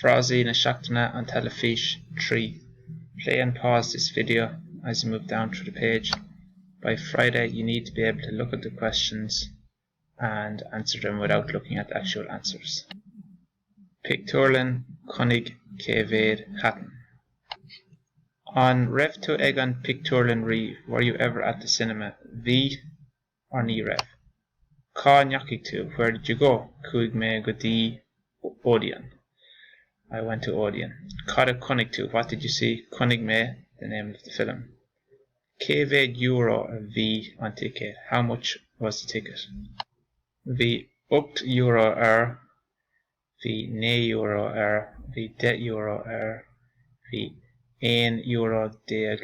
Frosty na Shachtana on Teilifís 3. Play and pause this video as you move down through the page. By Friday you need to be able to look at the questions and answer them without looking at the actual answers. Picturlin Conig Cévéad Chattan. On Rev to Egan Picturlin Rí, were you ever at the cinema? V or ní Rev? Cá neachig tú, where did you go? Cuig me go dí Odeon. I went to Odeon. Cada Conig tú, what did you see? Conig me, the name of the film. Cévéad euro a V on ticket. How much was the ticket? V 8 euro V 9 euro V 10 euro V 1 euro 10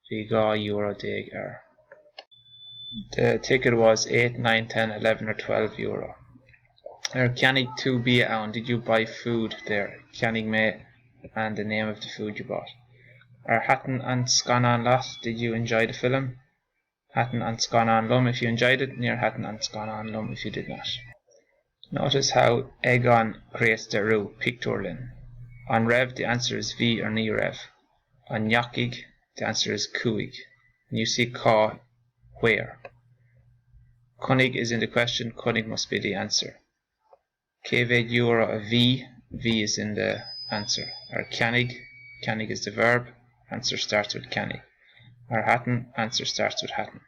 V 2 euro 10 The ticket was 8, 9, 10, 11 or 12 euro. Cannig tú bí ann, did you buy food there? Cannig me and the name of the food you bought. Hatton and Scanan lot, did you enjoy the film? Hatton and Scanan lum if you enjoyed it, near Hatton and Scanan lum if you did not. Notice how Egon creates the root Picturlin. On Rev the answer is V or ní Rev. On Neachig the answer is Cuig. And you see Cá where. Conig is in the question, Conig must be the answer. Cévéad euro a V, V is in the answer. Cannig, Cannig is the verb, answer starts with Cannig. Hatton, answer starts with Hatton.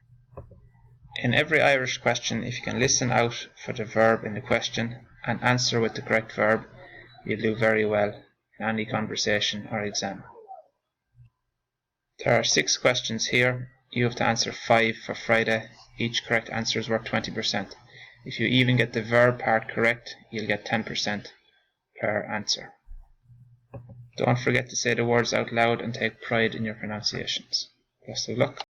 In every Irish question, if you can listen out for the verb in the question and answer with the correct verb, you'll do very well in any conversation or exam. There are 6 questions here. You have to answer 5 for Friday. Each correct answer is worth 20%. If you even get the verb part correct, you'll get 10% per answer. Don't forget to say the words out loud and take pride in your pronunciations. Best of luck.